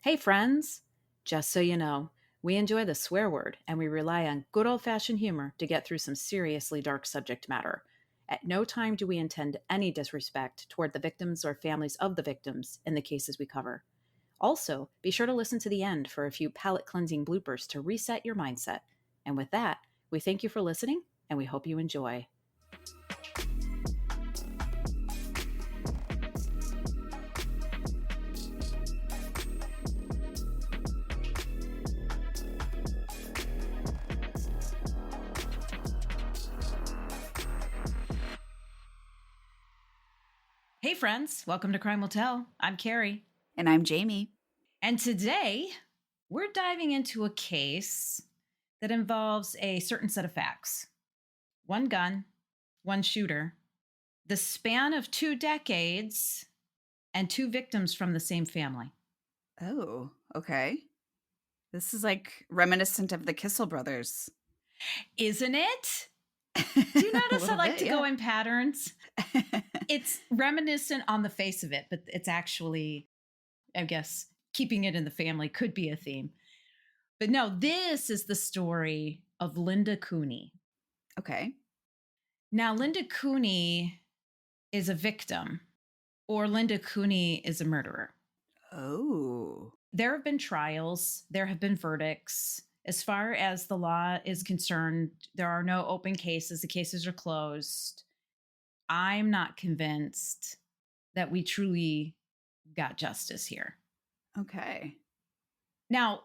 Hey, friends! Just so you know, we enjoy the swear word and we rely on good old fashioned humor to get through some seriously dark subject matter. At no time do we intend any disrespect toward the victims or families of the victims in the cases we cover. Also, be sure to listen to the end for a few palate cleansing bloopers to reset your mindset. And with that, we thank you for listening and we hope you enjoy. Hey, friends! Welcome to Crime Will Tell. I'm Carrie. And I'm Jamie. And today, we're diving into a case that involves a certain set of facts. One gun, one shooter, the span of 2 decades, and 2 victims from the same family. Oh, okay. This is like reminiscent of the Kissel brothers. Isn't it? Do you notice I like to go in? in patterns? It's reminiscent on the face of it, but it's actually, I guess, keeping it in the family could be a theme. But no, this is the story of Linda Cooney. Okay. Now, Linda Cooney is a victim, or Linda Cooney is a murderer. Oh. There have been trials, there have been verdicts. As far as the law is concerned, there are no open cases, the cases are closed. I'm not convinced that we truly got justice here. Okay. Now,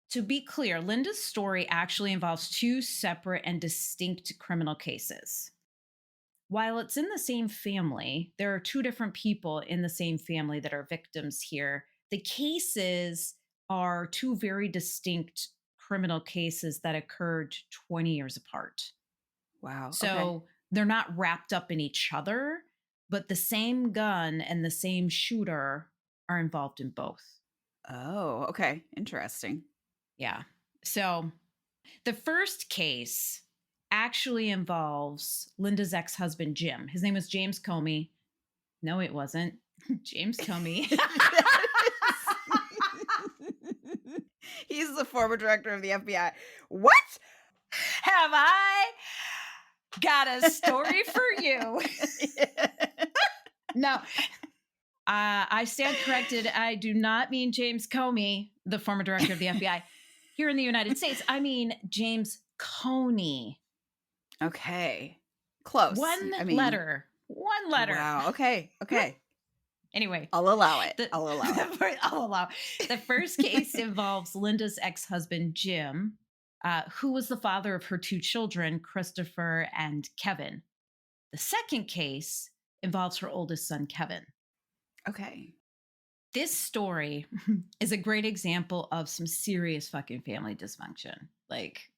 to be clear, Linda's story actually involves 2 separate and distinct criminal cases. While it's in the same family, there are 2 different people in the same family that are victims here. The cases are 2 very distinct criminal cases that occurred 20 years apart. Wow. So they're not wrapped up in each other, but the same gun and the same shooter are involved in both. Oh, okay. Interesting. Yeah. So the first case actually involves Linda's ex-husband, Jim. His name was James Comey. No, it wasn't. James Comey. He's the former director of the FBI. What? Have I got a story for you? No. I stand corrected. I do not mean James Comey, the former director of the FBI. Here in the United States, I mean James Coney. Okay. Close. One letter. Wow. Okay. Anyway, I'll allow it. I'll allow it. The first case involves Linda's ex-husband, Jim, who was the father of her 2 children, Christopher and Kevin. The second case involves her oldest son, Kevin. Okay. This story is a great example of some serious fucking family dysfunction. Like,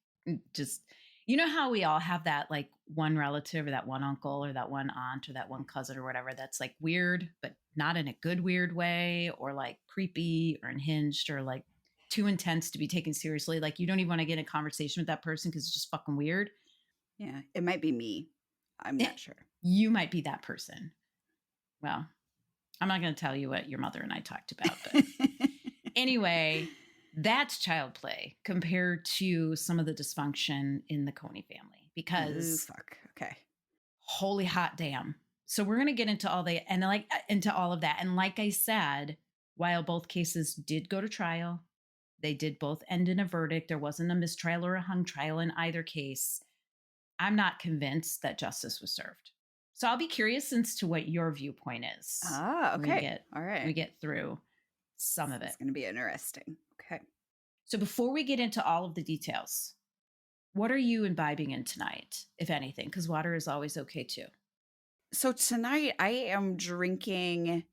just, you know how we all have that, like, one relative or that one uncle or that one aunt or that one cousin or whatever that's like weird, but not in a good weird way, or like creepy or unhinged or like too intense to be taken seriously. Like, you don't even want to get in a conversation with that person because it's just fucking weird. Yeah. It might be me. I'm not sure. You might be that person. Well, I'm not going to tell you what your mother and I talked about, but anyway, that's child play compared to some of the dysfunction in the Coney family, because Okay. Holy hot damn. So we're going to get into all of that. And like I said, while both cases did go to trial, they did both end in a verdict. There wasn't a mistrial or a hung trial in either case. I'm not convinced that justice was served. So I'll be curious as to what your viewpoint is. Okay. All right. We get through some of it. It's going to be interesting. Okay. So before we get into all of the details, what are you imbibing in tonight, if anything? Because water is always okay too. So tonight I am drinking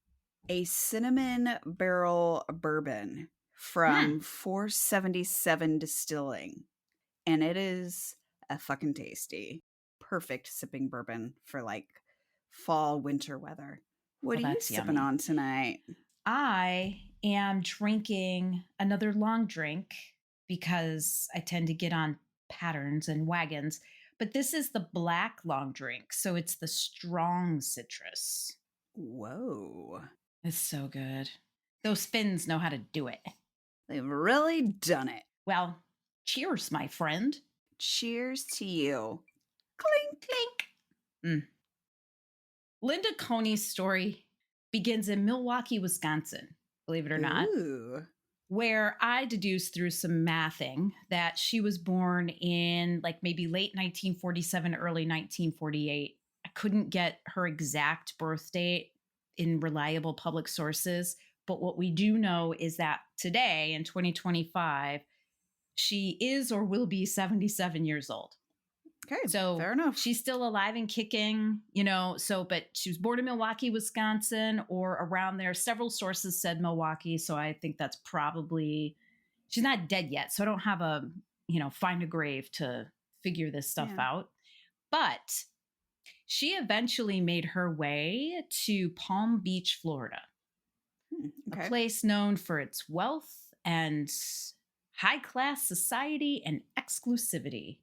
a cinnamon barrel bourbon from 477 Distilling. And it is a fucking tasty, perfect sipping bourbon for like fall, winter weather. What are you sipping on tonight? I am drinking another long drink because I tend to get on patterns and wagons. But this is the black long drink. So it's the strong citrus. Whoa. It's so good. Those Finns know how to do it. They've really done it. Well, cheers, my friend. Cheers to you. Clink. Clink. Linda Cooney's story begins in Milwaukee, Wisconsin, believe it or not, where I deduced through some mathing that she was born in like maybe late 1947, early 1948. I couldn't get her exact birth date in reliable public sources, but what we do know is that today in 2025, she is or will be 77 years old. Okay, so fair enough. She's still alive and kicking, but she was born in Milwaukee, Wisconsin, or around there. Several sources said Milwaukee, so I think that's probably, she's not dead yet. So I don't have find a grave to figure this stuff out. But she eventually made her way to Palm Beach, Florida, a place known for its wealth and high-class society and exclusivity.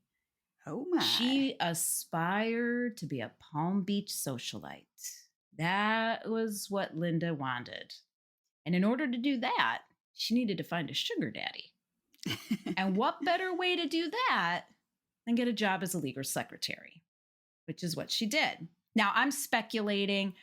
Oh my. She aspired to be a Palm Beach socialite. That was what Linda wanted. And in order to do that, she needed to find a sugar daddy. And what better way to do that than get a job as a legal secretary, which is what she did. Now, I'm speculating.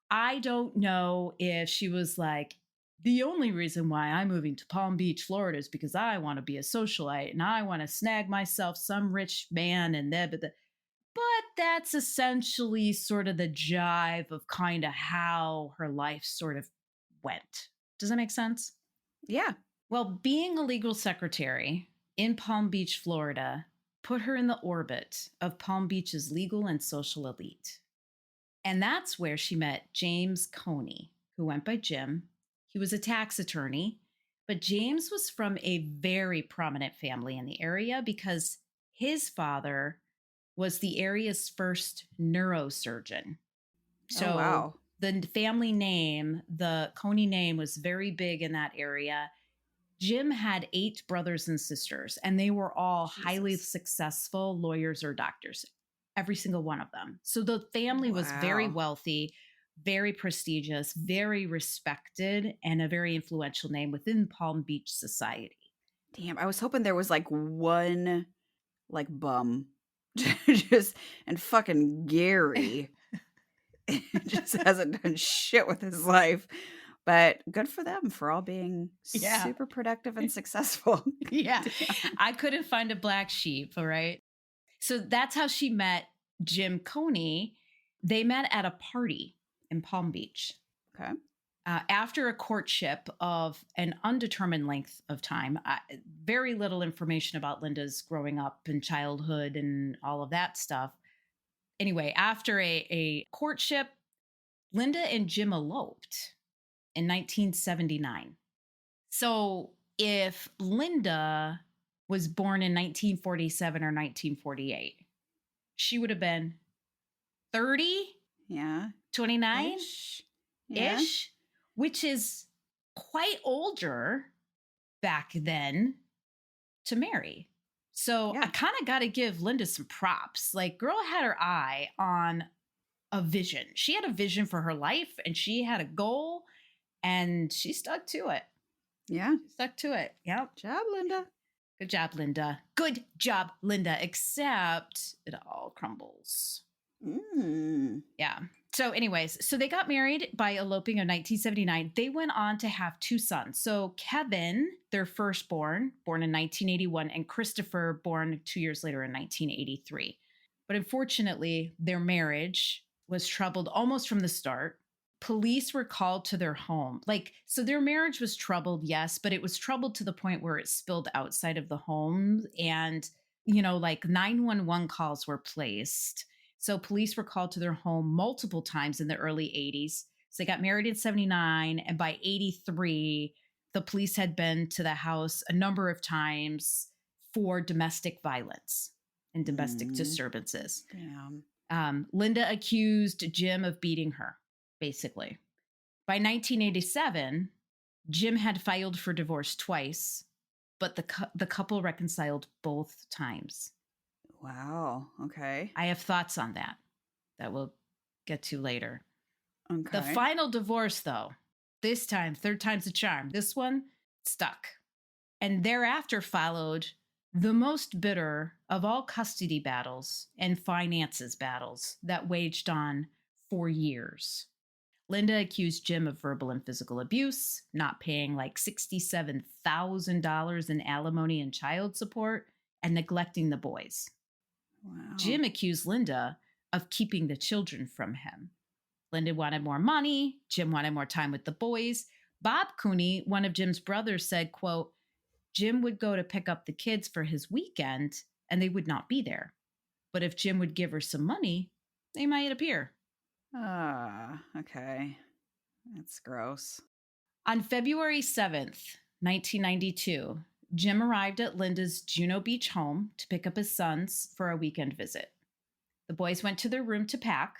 I don't know if she was like, the only reason why I'm moving to Palm Beach, Florida is because I want to be a socialite and I want to snag myself some rich man and that. But that's essentially sort of the jive of kind of how her life sort of went. Does that make sense? Yeah. Well, being a legal secretary in Palm Beach, Florida, put her in the orbit of Palm Beach's legal and social elite. And that's where she met James Cooney, who went by Jim. He was a tax attorney, but James was from a very prominent family in the area because his father was the area's first neurosurgeon. So the family name, the Cooney name, was very big in that area. Jim had 8 brothers and sisters, and they were all highly successful lawyers or doctors, every single one of them. So the family was very wealthy, very prestigious, very respected, and a very influential name within Palm Beach society. Damn, I was hoping there was like one bum and fucking Gary just hasn't done shit with his life. But good for them for all being super productive and successful. Yeah. I couldn't find a black sheep, all right? So that's how she met Jim Cooney. They met at a party in Palm Beach. Okay. After a courtship of an undetermined length of time, very little information about Linda's growing up and childhood and all of that stuff. Anyway, after a courtship, Linda and Jim eloped in 1979. So if Linda was born in 1947 or 1948, she would have been 30? Yeah. 29-ish? Yeah. Which is quite older back then to marry. So I kind of got to give Linda some props. Like, girl had her eye on a vision. She had a vision for her life and she had a goal and she stuck to it. Yeah. Stuck to it. Yep. Good job, Linda. Good job, Linda. Good job, Linda. Except it all crumbles. Yeah. So anyways, so they got married by eloping in 1979. They went on to have 2 sons. So Kevin, their firstborn, born in 1981, and Christopher, born 2 years later in 1983. But unfortunately, their marriage was troubled almost from the start. Police were called to their home. So their marriage was troubled, yes, but it was troubled to the point where it spilled outside of the home. And, 911 calls were placed. So police were called to their home multiple times in the early 80s. So they got married in 79. And by 83, the police had been to the house a number of times for domestic violence and domestic disturbances. Damn. Linda accused Jim of beating her, basically. By 1987, Jim had filed for divorce twice, but the couple reconciled both times. Wow. Okay. I have thoughts on that we'll get to later. Okay. The final divorce, though, This time, third time's a charm. This one stuck. And thereafter followed the most bitter of all custody battles and finances battles that waged on for years. Linda accused Jim of verbal and physical abuse, not paying like $67,000 in alimony and child support, and neglecting the boys. Wow. Jim accused Linda of keeping the children from him. Linda wanted more money. Jim wanted more time with the boys. Bob Cooney, one of Jim's brothers, said, quote, Jim would go to pick up the kids for his weekend and they would not be there. But if Jim would give her some money, they might appear. Okay. That's gross. On February 7th, 1992, Jim arrived at Linda's Juno Beach home to pick up his sons for a weekend visit. The boys went to their room to pack.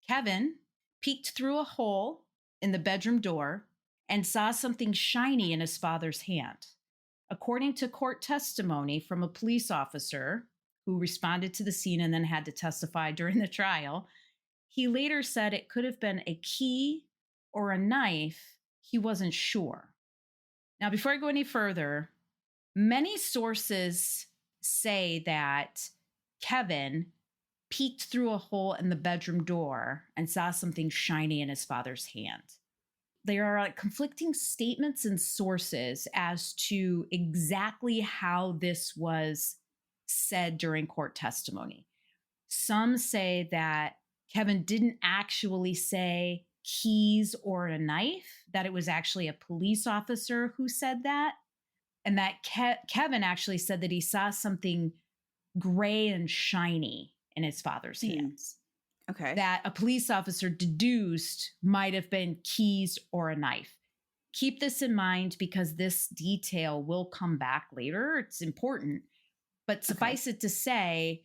Kevin peeked through a hole in the bedroom door and saw something shiny in his father's hand. According to court testimony from a police officer who responded to the scene and then had to testify during the trial, he later said it could have been a key or a knife. He wasn't sure. Now, before I go any further, many sources say that Kevin peeked through a hole in the bedroom door and saw something shiny in his father's hand. There are conflicting statements and sources as to exactly how this was said during court testimony. Some say that Kevin didn't actually say keys or a knife, that it was actually a police officer who said that, and that Kevin actually said that he saw something gray and shiny in his father's hands. Okay. That a police officer deduced might have been keys or a knife. Keep this in mind because this detail will come back later. It's important. But suffice it to say,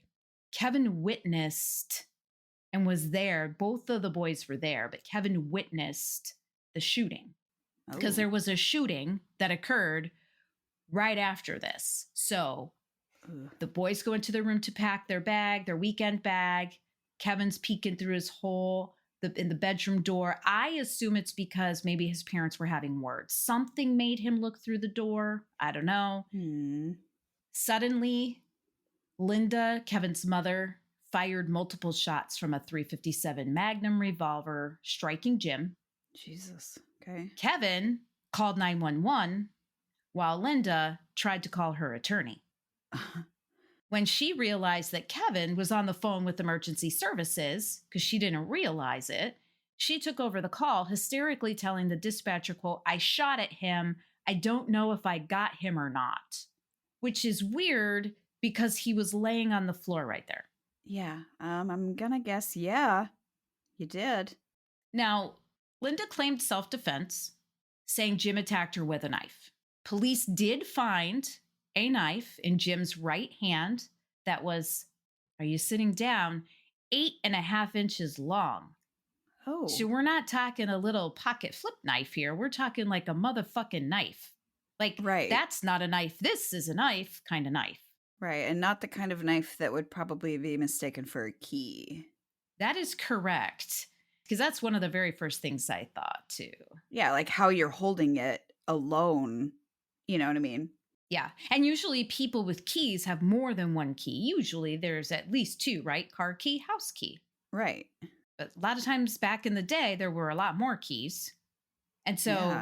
Kevin witnessed and was there. Both of the boys were there, but Kevin witnessed the shooting because there was a shooting that occurred right after this. So the boys go into their room to pack their bag, their weekend bag. Kevin's peeking through his hole in the bedroom door. I assume it's because maybe his parents were having words. Something made him look through the door. I don't know. Suddenly, Linda, Kevin's mother, fired multiple shots from a .357 Magnum revolver, striking Jim. Jesus. Okay. Kevin called 911 while Linda tried to call her attorney. When she realized that Kevin was on the phone with emergency services, because she didn't realize it, she took over the call, hysterically telling the dispatcher, quote, I shot at him. I don't know if I got him or not, which is weird because he was laying on the floor right there. Yeah. I'm going to guess, yeah, you did. Now, Linda claimed self-defense, saying Jim attacked her with a knife. Police did find a knife in Jim's right hand that was, are you sitting down, 8.5 inches long. Oh. So we're not talking a little pocket flip knife here. We're talking like a motherfucking knife. Like, that's not a knife. This is a knife kind of knife. Right. And not the kind of knife that would probably be mistaken for a key. That is correct. Because that's one of the very first things I thought too. Yeah. Like how you're holding it alone. You know what I mean? Yeah. And usually people with keys have more than one key. Usually there's at least two, right? Car key, house key. Right. But a lot of times back in the day, there were a lot more keys. And so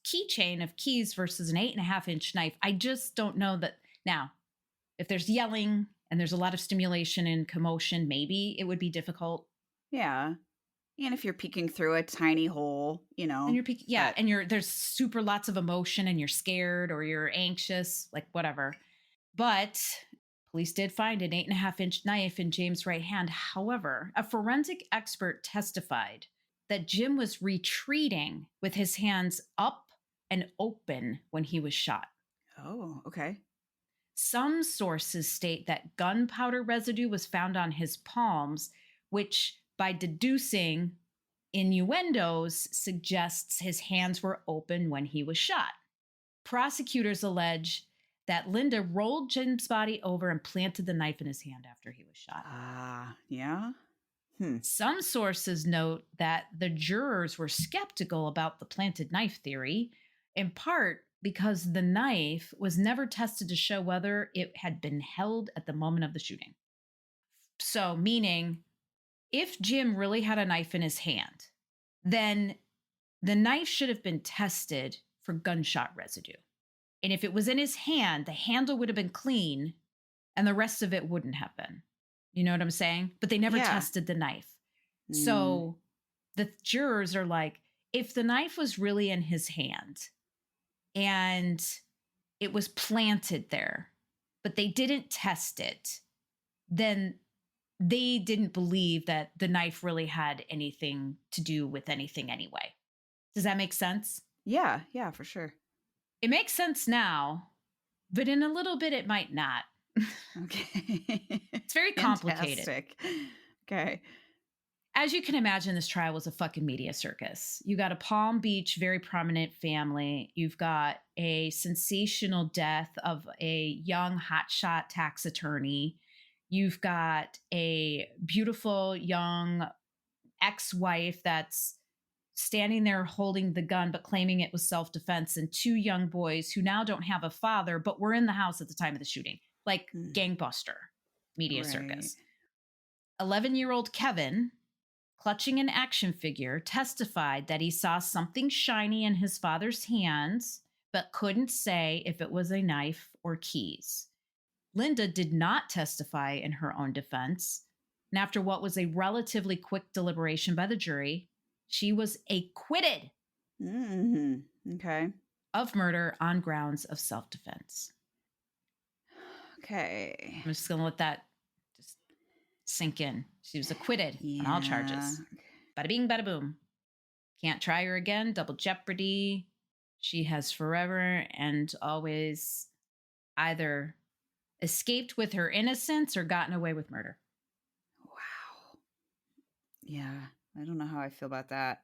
keychain of keys versus an 8.5 inch knife. I just don't know that. Now, if there's yelling and there's a lot of stimulation and commotion, maybe it would be difficult. Yeah. And if you're peeking through a tiny hole, you know. And you're peeking, and there's super lots of emotion and you're scared or you're anxious, like whatever. But police did find an 8.5 inch knife in James' right hand. However, a forensic expert testified that Jim was retreating with his hands up and open when he was shot. Oh, okay. Some sources state that gunpowder residue was found on his palms, which by deducing innuendos suggests his hands were open when he was shot. Prosecutors allege that Linda rolled Jim's body over and planted the knife in his hand after he was shot. Yeah. Some sources note that the jurors were skeptical about the planted knife theory, in part because the knife was never tested to show whether it had been held at the moment of the shooting. So, meaning, if Jim really had a knife in his hand, then the knife should have been tested for gunshot residue. And if it was in his hand, the handle would have been clean and the rest of it wouldn't have been. You know what I'm saying? But they never Yeah. tested the knife. Mm. So the jurors are like, if the knife was really in his hand and it was planted there, but they didn't test it, then they didn't believe that the knife really had anything to do with anything anyway. Does that make sense? Yeah, for sure. It makes sense now, but in a little bit it might not. Okay. It's very complicated. Fantastic. Okay. As you can imagine, this trial was a fucking media circus. You got a Palm Beach, very prominent family. You've got a sensational death of a young hotshot tax attorney. You've got a beautiful young ex-wife that's standing there holding the gun but claiming it was self-defense, and two young boys who now don't have a father but were in the house at the time of the shooting. Like gangbuster media circus. 11-year-old Kevin, clutching an action figure, testified that he saw something shiny in his father's hands but couldn't say if it was a knife or keys. Linda did not testify in her own defense, and after what was a relatively quick deliberation by the jury, she was acquitted Okay. of murder on grounds of self-defense. Okay. I'm just going to let that just sink in. She was acquitted on all charges. Bada bing, bada boom. Can't try her again. Double jeopardy. She has forever and always either escaped with her innocence or gotten away with murder. Wow. Yeah, I don't know how I feel about that.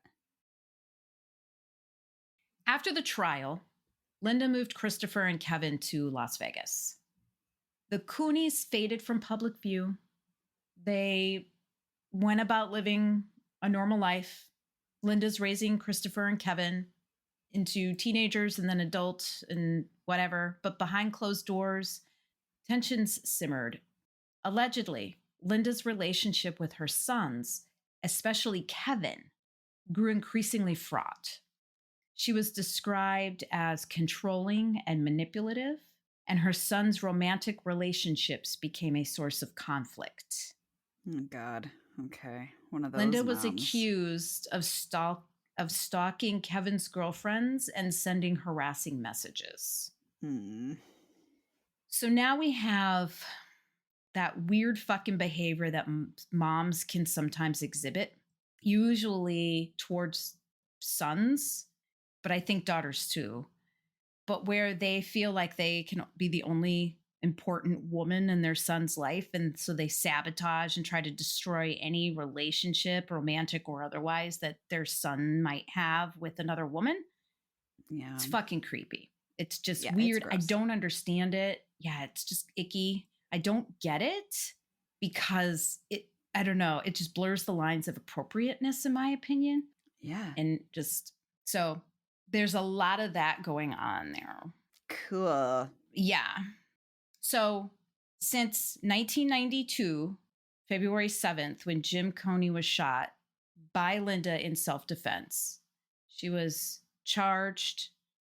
After the trial, Linda moved Christopher and Kevin to Las Vegas. The Cooneys faded from public view. They went about living a normal life. Linda's raising Christopher and Kevin into teenagers and then adults and whatever. But behind closed doors, tensions simmered. Allegedly, Linda's relationship with her sons, especially Kevin, grew increasingly fraught. She was described as controlling and manipulative, and her sons' romantic relationships became a source of conflict. Oh, God. Okay. One of those Linda was moms. accused of stalking Kevin's girlfriends and sending harassing messages. So now we have that weird fucking behavior that moms can sometimes exhibit, usually towards sons, but I think daughters too, but where they feel like they can be the only important woman in their son's life. And so they sabotage and try to destroy any relationship, romantic or otherwise, that their son might have with another woman. Yeah. It's fucking creepy. It's just weird. I don't understand it. Yeah, it's just icky. I don't get it because I don't know. It just blurs the lines of appropriateness, in my opinion. Yeah. And just, so there's a lot of that going on there. Cool. Yeah. So since 1992, February 7th, when Jim Cooney was shot by Linda in self-defense, she was charged,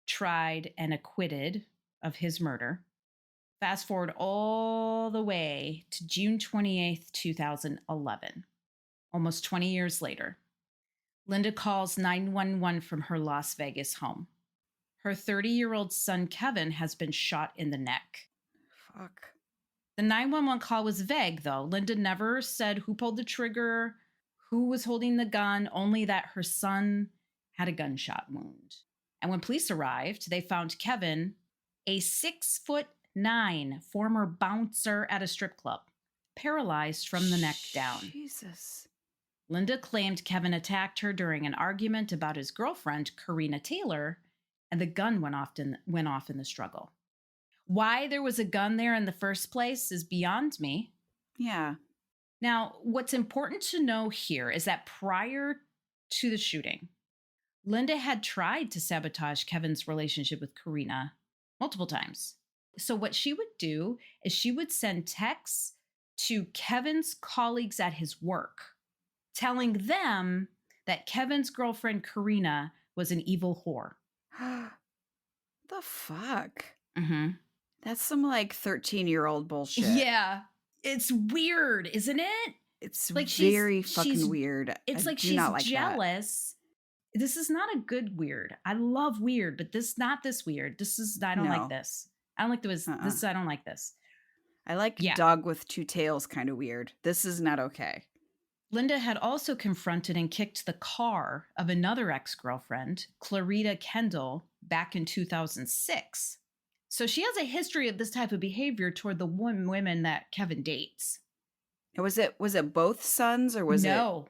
tried, and acquitted of his murder. Fast forward all the way to June 28th, 2011, almost 20 years later. Linda calls 911 from her Las Vegas home. Her 30-year-old son, Kevin, has been shot in the neck. Fuck. The 911 call was vague, though. Linda never said who pulled the trigger, who was holding the gun, only that her son had a gunshot wound. And when police arrived, they found Kevin, a 6'9" former bouncer at a strip club, paralyzed from the neck down. Jesus. Linda claimed Kevin attacked her during an argument about his girlfriend, Karina Taylor, and the gun went off in the struggle. Why there was a gun there in the first place is beyond me. Yeah. Now, what's important to know here is that prior to the shooting, Linda had tried to sabotage Kevin's relationship with Karina multiple times. So, what she would do is she would send texts to Kevin's colleagues at his work, telling them that Kevin's girlfriend, Karina, was an evil whore. The fuck? Mm-hmm. That's some like 13-year-old bullshit. Yeah. It's weird, isn't it? It's Like very fucking weird. It's I like do she's not like jealous. This is not a good weird. I love weird, but not this weird. I don't like No. this. I don't like this. I don't like this. I like Yeah. dog with two tails kind of weird. This is not okay. Linda had also confronted and kicked the car of another ex-girlfriend, Clarita Kendall, back in 2006. So she has a history of this type of behavior toward the women that Kevin dates. Was it both sons or was it? No.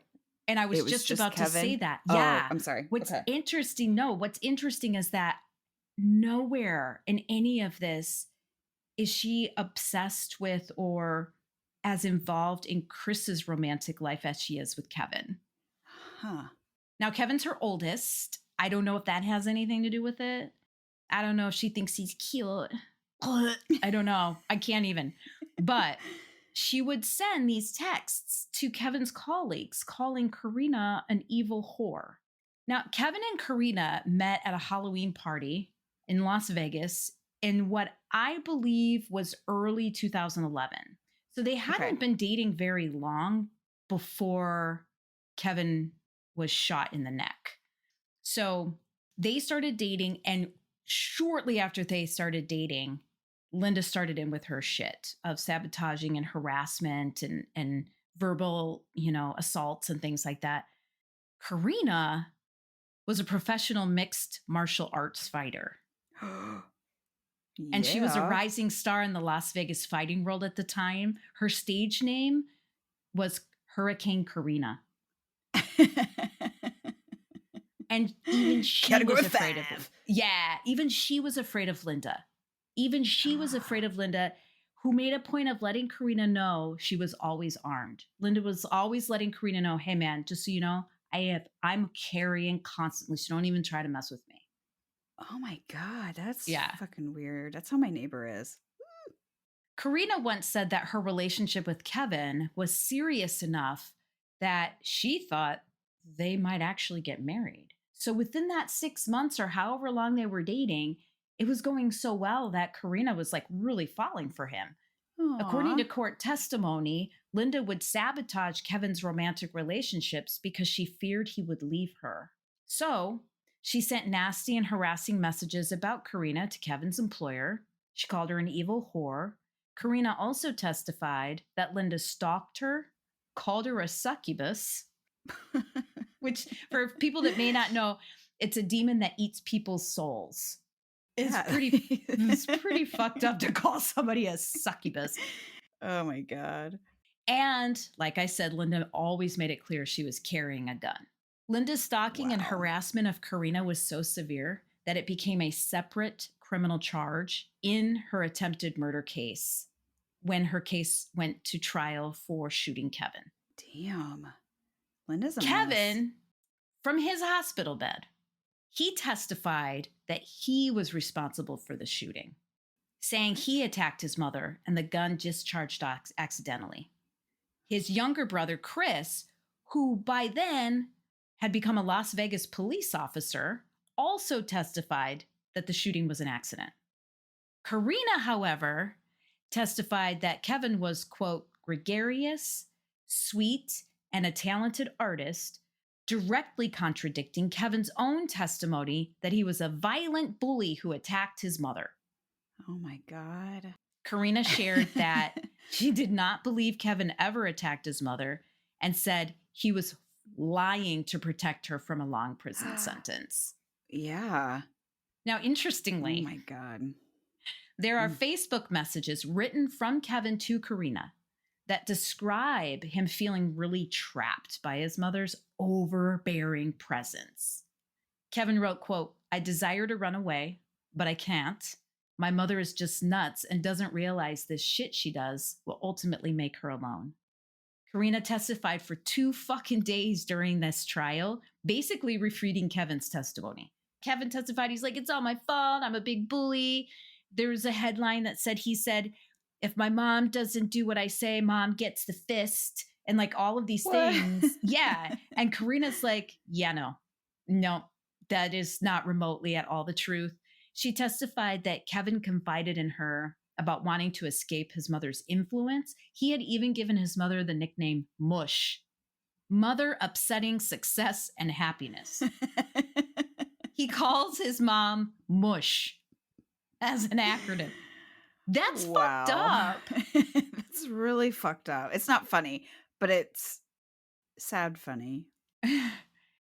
And I was just about Kevin? to say that. Oh, Yeah. I'm sorry. What's Okay. interesting is that nowhere in any of this is she obsessed with or as involved in Chris's romantic life as she is with Kevin. Huh. Now, Kevin's her oldest. I don't know if that has anything to do with it. I don't know if she thinks he's cute. I don't know. I can't even. But she would send these texts to Kevin's colleagues calling Karina an evil whore. Now, Kevin and Karina met at a Halloween party in Las Vegas in what I believe was early 2011. So they hadn't been dating very long before Kevin was shot in the neck. So they started dating, and shortly after they started dating, Linda started in with her shit of sabotaging and harassment and verbal, assaults and things like that. Karina was a professional mixed martial arts fighter. And she was a rising star in the Las Vegas fighting world at the time. Her stage name was Hurricane Karina. And even she was afraid of him. Yeah, even she was afraid of Linda. Even she was afraid of Linda, who made a point of letting Karina know she was always armed. Linda was always letting Karina know, hey man, just so you know, I'm carrying constantly, so don't even try to mess with me. Oh my God, that's fucking weird. That's how my neighbor is. Karina once said that her relationship with Kevin was serious enough that she thought they might actually get married. So within that 6 months or however long they were dating, it was going so well that Karina was like really falling for him. Aww. According to court testimony, Linda would sabotage Kevin's romantic relationships because she feared he would leave her. So she sent nasty and harassing messages about Karina to Kevin's employer. She called her an evil whore. Karina also testified that Linda stalked her, called her a succubus, which for people that may not know, it's a demon that eats people's souls. It's pretty fucked up to call somebody a succubus. Oh my God. And like I said, Linda always made it clear she was carrying a gun. Linda's stalking and harassment of Karina was so severe that it became a separate criminal charge in her attempted murder case when her case went to trial for shooting Kevin. Damn. Linda's a Kevin, mess. From his hospital bed, he testified that he was responsible for the shooting, saying he attacked his mother and the gun discharged accidentally. His younger brother, Chris, who by then had become a Las Vegas police officer, also testified that the shooting was an accident. Karina, however, testified that Kevin was, quote, gregarious, sweet, and a talented artist, directly contradicting Kevin's own testimony that he was a violent bully who attacked his mother. Oh my God. Karina shared that she did not believe Kevin ever attacked his mother and said he was lying to protect her from a long prison sentence. Yeah. Now, interestingly, oh my God, there are Facebook messages written from Kevin to Karina that describe him feeling really trapped by his mother's overbearing presence. Kevin wrote, quote, I desire to run away, but I can't. My mother is just nuts and doesn't realize this shit she does will ultimately make her alone. Karina testified for 2 fucking days during this trial, basically refuting Kevin's testimony. Kevin testified, he's like, it's all my fault. I'm a big bully. There's a headline that said, he said, if my mom doesn't do what I say, mom gets the fist. And like all of these things. Yeah. And Karina's like, yeah, no, that is not remotely at all the truth. She testified that Kevin confided in her about wanting to escape his mother's influence. He had even given his mother the nickname Mush, mother upsetting success and happiness. He calls his mom Mush as an acronym. That's fucked up. That's really fucked up. It's not funny, but it's sad funny.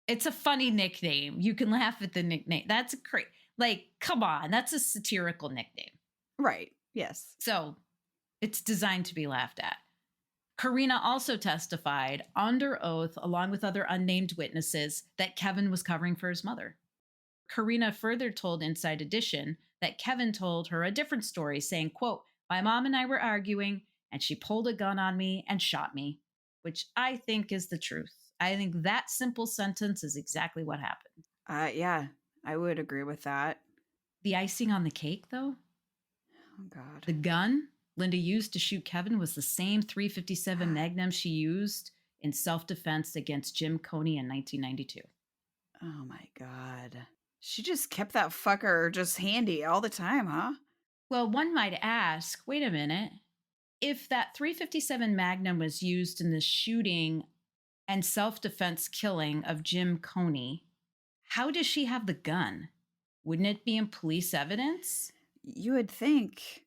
It's a funny nickname. You can laugh at the nickname. That's great. Like, come on. That's a satirical nickname. Right. Yes. So it's designed to be laughed at. Karina also testified under oath, along with other unnamed witnesses, that Kevin was covering for his mother. Karina further told Inside Edition that Kevin told her a different story, saying, quote, my mom and I were arguing and she pulled a gun on me and shot me, which I think is the truth. I think that simple sentence is exactly what happened. Yeah, I would agree with that. The icing on the cake, though? Oh, God. The gun Linda used to shoot Kevin was the same .357 Magnum she used in self-defense against Jim Cooney in 1992. Oh, my God. She just kept that fucker just handy all the time, huh? Well, one might ask, wait a minute. If that .357 Magnum was used in the shooting and self-defense killing of Jim Cooney, how does she have the gun? Wouldn't it be in police evidence? You would think.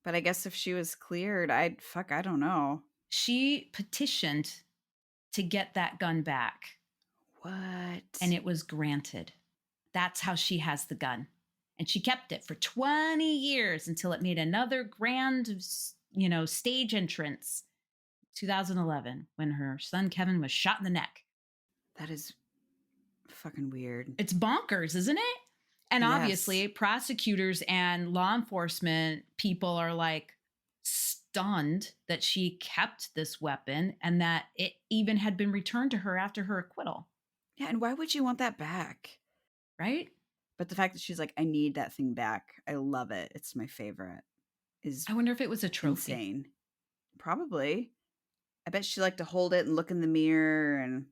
But I guess if she was cleared, I don't know. She petitioned to get that gun back. What? And it was granted. That's how she has the gun. And she kept it for 20 years until it made another grand, stage entrance. 2011, when her son Kevin was shot in the neck. That is fucking weird. It's bonkers, isn't it? And obviously, prosecutors and law enforcement people are like stunned that she kept this weapon and that it even had been returned to her after her acquittal. Yeah, and why would you want that back? Right? But the fact that she's like, I need that thing back. I love it. It's my favorite. I wonder if it was a trophy. Insane. Probably. I bet she liked to hold it and look in the mirror and...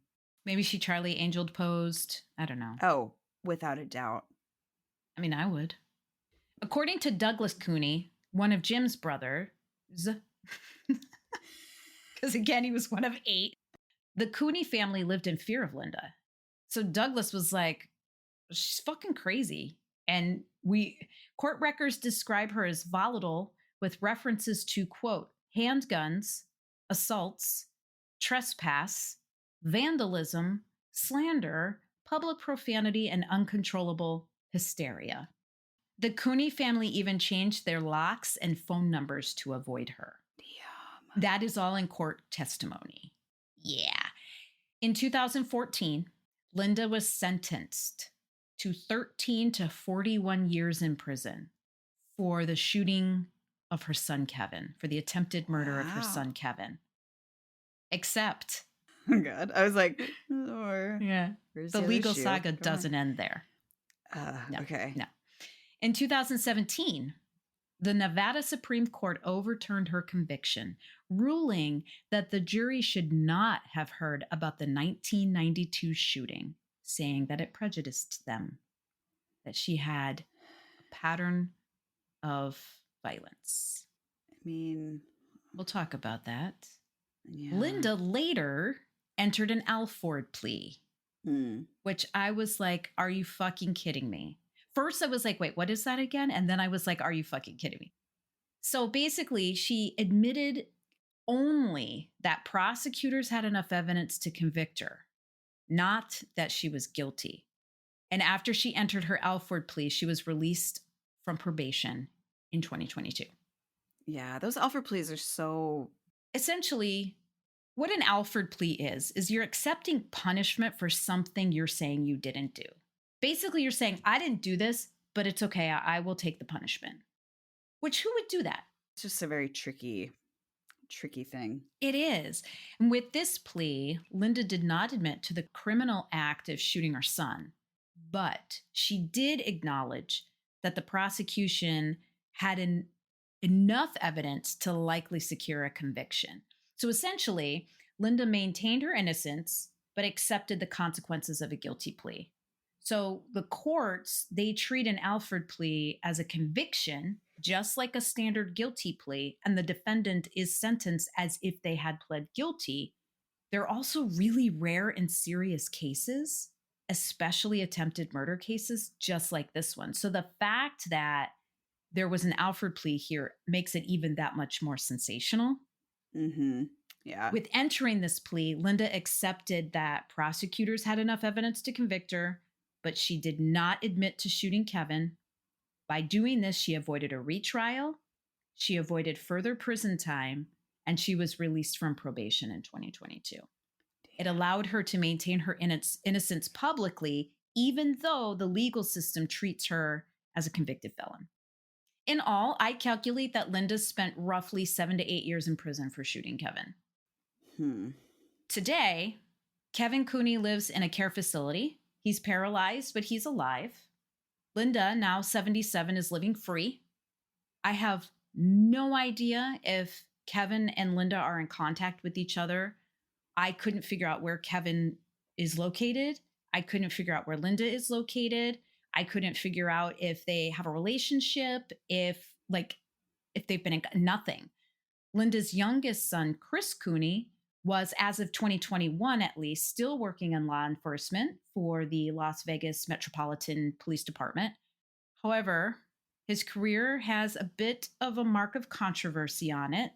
Maybe she Charlie Angel posed. I don't know. Oh, without a doubt. I mean, I would. According to Douglas Cooney, one of Jim's brothers, because again, he was one of 8, the Cooney family lived in fear of Linda. So Douglas was like, she's fucking crazy. And court records describe her as volatile with references to, quote, handguns, assaults, trespass, vandalism, slander, public profanity, and uncontrollable hysteria. The Cooney family even changed their locks and phone numbers to avoid her. Damn. That is all in court testimony. Yeah. In 2014, Linda was sentenced to 13 to 41 years in prison for the shooting of her son, Kevin, for the attempted murder of her son, Kevin. Except... Oh, God. I was like... yeah. The legal saga doesn't end there. No, okay. No. In 2017, the Nevada Supreme Court overturned her conviction, ruling that the jury should not have heard about the 1992 shooting, saying that it prejudiced them, that she had a pattern of violence. I mean... We'll talk about that. Yeah. Linda later entered an Alford plea. Which I was like, are you fucking kidding me? First, I was like, wait, what is that again? And then I was like, are you fucking kidding me? So basically, she admitted only that prosecutors had enough evidence to convict her, not that she was guilty. And after she entered her Alford plea, she was released from probation in 2022. Yeah, those Alford pleas are so... Essentially... what an Alford plea is you're accepting punishment for something you're saying you didn't do. Basically, you're saying, I didn't do this, but it's okay. I will take the punishment. Which, who would do that? It's just a very tricky tricky thing. It is. And with this plea, Linda did not admit to the criminal act of shooting her son, but she did acknowledge that the prosecution had enough evidence to likely secure a conviction. So essentially, Linda maintained her innocence, but accepted the consequences of a guilty plea. So the courts, they treat an Alford plea as a conviction, just like a standard guilty plea, and the defendant is sentenced as if they had pled guilty. They're also really rare and serious cases, especially attempted murder cases, just like this one. So the fact that there was an Alford plea here makes it even that much more sensational. Mm-hmm. Yeah. With entering this plea, Linda accepted that prosecutors had enough evidence to convict her, but she did not admit to shooting Kevin. By doing this, she avoided a retrial, she avoided further prison time, and she was released from probation in 2022. It allowed her to maintain her innocence publicly, even though the legal system treats her as a convicted felon. In all, I calculate that Linda spent roughly 7 to 8 years in prison for shooting Kevin. Today, Kevin Cooney lives in a care facility. He's paralyzed, but he's alive. Linda, now 77, is living free. I have no idea if Kevin and Linda are in contact with each other. I couldn't figure out where Kevin is located. I couldn't figure out where Linda is located. I couldn't figure out if they have a relationship, if they've been in nothing. Linda's youngest son, Chris Cooney, was, as of 2021 at least, still working in law enforcement for the Las Vegas Metropolitan Police Department. However, his career has a bit of a mark of controversy on it.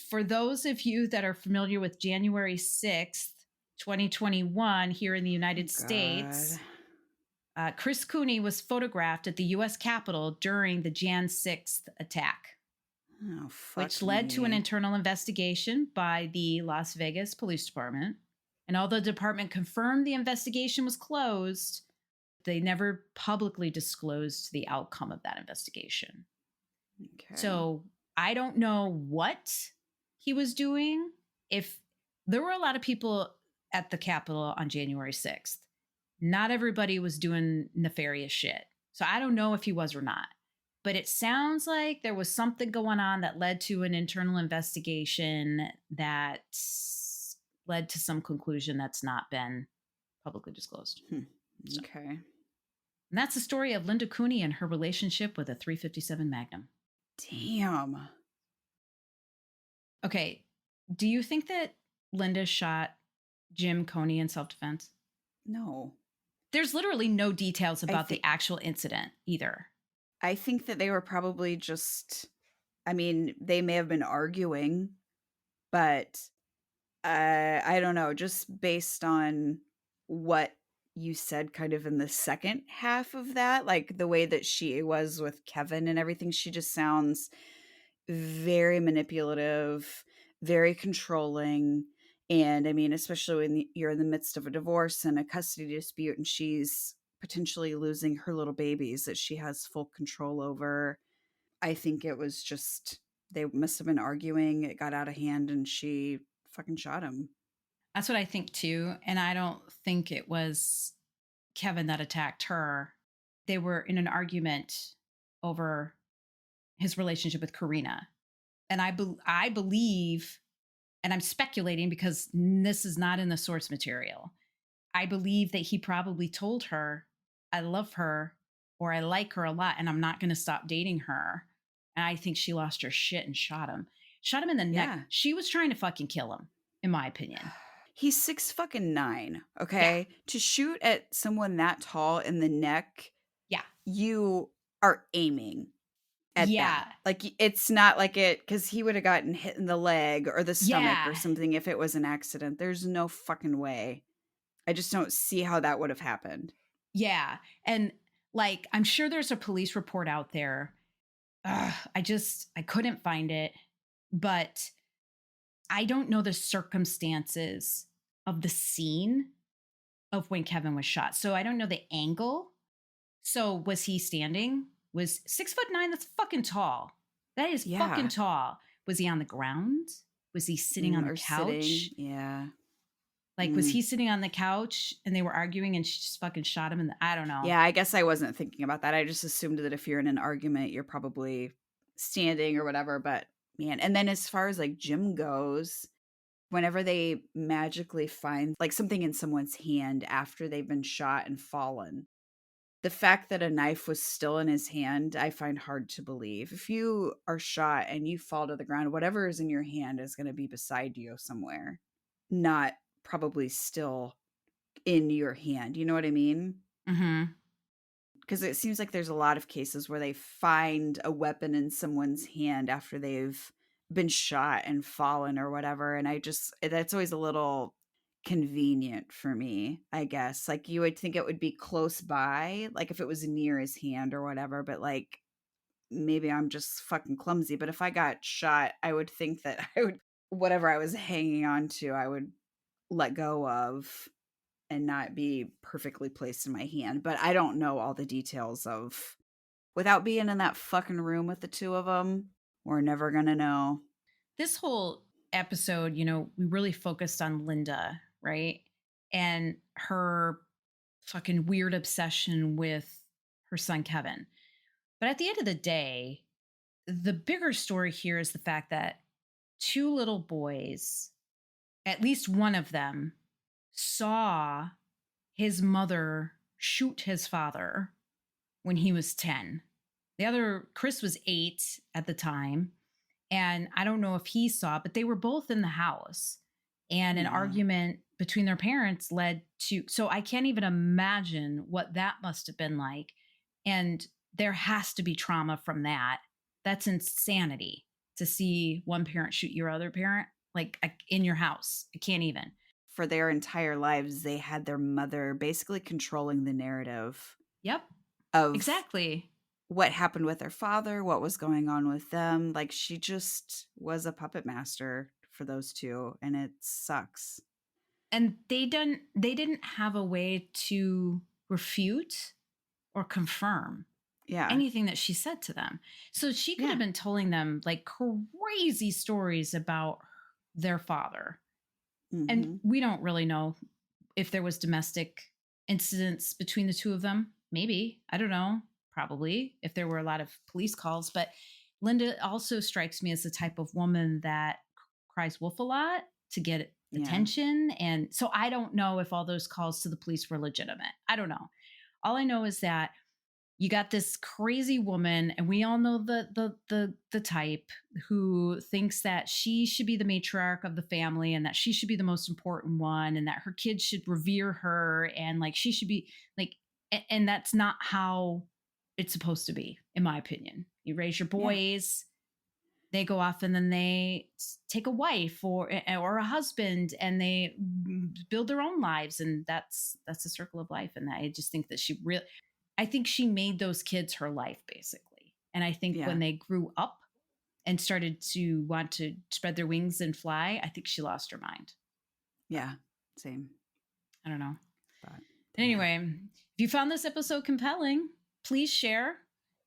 For those of you that are familiar with January 6th, 2021, here in the United States, Chris Cooney was photographed at the U.S. Capitol during the Jan 6th attack, which led to an internal investigation by the Las Vegas Police Department. And although the department confirmed the investigation was closed, they never publicly disclosed the outcome of that investigation. Okay. So I don't know what he was doing. If there were a lot of people at the Capitol on January 6th, not everybody was doing nefarious shit. So I don't know if he was or not. But it sounds like there was something going on that led to an internal investigation that led to some conclusion that's not been publicly disclosed. Okay. And that's the story of Linda Cooney and her relationship with a .357 Magnum. Damn. Okay. Do you think that Linda shot Jim Coney in self-defense? No. There's literally no details about the actual incident either. I think that they were probably just, I mean, they may have been arguing, but I don't know, just based on what you said kind of in the second half of that, like the way that she was with Kevin and everything, she just sounds very manipulative, very controlling. And I mean, especially when you're in the midst of a divorce and a custody dispute and she's potentially losing her little babies that she has full control over. I think it was just, they must have been arguing. It got out of hand and she fucking shot him. That's what I think too. And I don't think it was Kevin that attacked her. They were in an argument over his relationship with Karina. And I believe, and I'm speculating because this is not in the source material, I believe that he probably told her, I love her, or I like her a lot, and I'm not going to stop dating her. And I think she lost her shit and shot him. Shot him in the neck. She was trying to fucking kill him, in my opinion. He's 6'9", okay? Yeah. To shoot at someone that tall in the neck, you are aiming at them. Like, it's not like it, because he would have gotten hit in the leg or the stomach or something if it was an accident. There's no fucking way. I just don't see how that would have happened. Yeah. And like, I'm sure there's a police report out there. I couldn't find it, but I don't know the circumstances of the scene of when Kevin was shot. So I don't know the angle. So was he standing? Was 6'9"? That's fucking tall. That is fucking tall. Was he on the ground? Was he sitting on the or couch? sitting. Yeah. Like, was he sitting on the couch and they were arguing and she just fucking shot him in the, I don't know. Yeah, I guess I wasn't thinking about that. I just assumed that if you're in an argument, you're probably standing or whatever. But man, and then as far as like Jim goes, whenever they magically find like something in someone's hand after they've been shot and fallen, the fact that a knife was still in his hand, I find hard to believe. If you are shot and you fall to the ground, whatever is in your hand is going to be beside you somewhere, not probably still in your hand. You know what I mean? Mm-hmm. Because it seems like there's a lot of cases where they find a weapon in someone's hand after they've been shot and fallen or whatever. And that's always a little convenient for me, I guess. Like you would think it would be close by, like if it was near his hand or whatever, but like maybe I'm just fucking clumsy. But if I got shot, I would think that whatever I was hanging on to, I would let go of and not be perfectly placed in my hand. But I don't know all the details of, without being in that fucking room with the two of them, we're never gonna know. This whole episode, we really focused on Linda, right? And her fucking weird obsession with her son, Kevin. But at the end of the day, the bigger story here is the fact that two little boys, at least one of them, saw his mother shoot his father when he was 10. The other, Chris, was 8 at the time. And I don't know if he saw, but they were both in the house. And an argument between their parents led to, so I can't even imagine what that must have been like. And there has to be trauma from that. That's insanity to see one parent shoot your other parent, like in your house. I can't even. For their entire lives, they had their mother basically controlling the narrative. Yep. Of exactly what happened with their father, what was going on with them. Like she just was a puppet master for those two, and it sucks. And they didn't have a way to refute or confirm anything that she said to them. So she could have been telling them like crazy stories about their father. Mm-hmm. And we don't really know if there was domestic incidents between the two of them. Maybe. I don't know. Probably, if there were a lot of police calls. But Linda also strikes me as the type of woman that cries wolf a lot to get attention. And so I don't know if all those calls to the police were legitimate. I don't know. All I know is that you got this crazy woman, and we all know the type who thinks that she should be the matriarch of the family and that she should be the most important one and that her kids should revere her and like she should be like, and that's not how it's supposed to be, in my opinion. You raise your boys, they go off and then they take a wife or a husband and they build their own lives, and that's the circle of life. And I just think that I think she made those kids her life, basically. And I think when they grew up and started to want to spread their wings and fly, I think she lost her mind. Yeah, same. I don't know. But anyway, if you found this episode compelling, please share.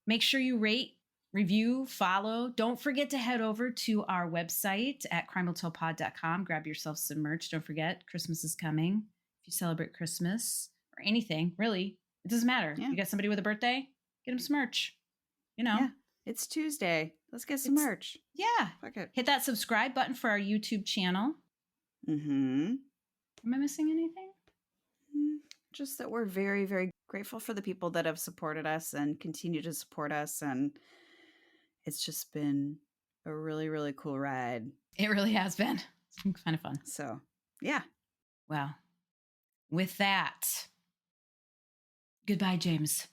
Make sure you rate, review, follow. Don't forget to head over to our website at crimehotelpod.com. Grab yourself some merch. Don't forget, Christmas is coming. If you celebrate Christmas or anything, really, it doesn't matter. You got somebody with a birthday, get them some merch. Yeah, it's Tuesday. Let's get some merch. Yeah. Fuck it. Hit that subscribe button for our YouTube channel. Mm-hmm. Am I missing anything? Just that we're very, very grateful for the people that have supported us and continue to support us. And it's just been a really, really cool ride. It really has been. It's been kind of fun. So, yeah. Well, with that, goodbye, James.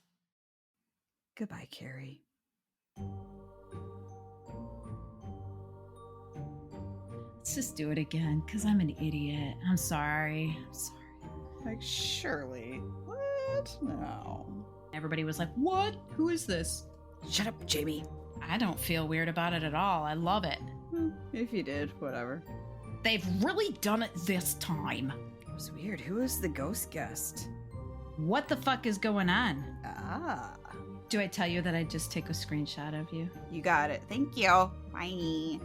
Goodbye, Carrie. Let's just do it again, because I'm an idiot. I'm sorry. Like, Shirley, what? No. Everybody was like, what? Who is this? Shut up, Jamie. I don't feel weird about it at all. I love it. If you did, whatever. They've really done it this time. It was weird. Who was the ghost guest? What the fuck is going on? Ah. Do I tell you that I just took a screenshot of you? You got it. Thank you. Bye.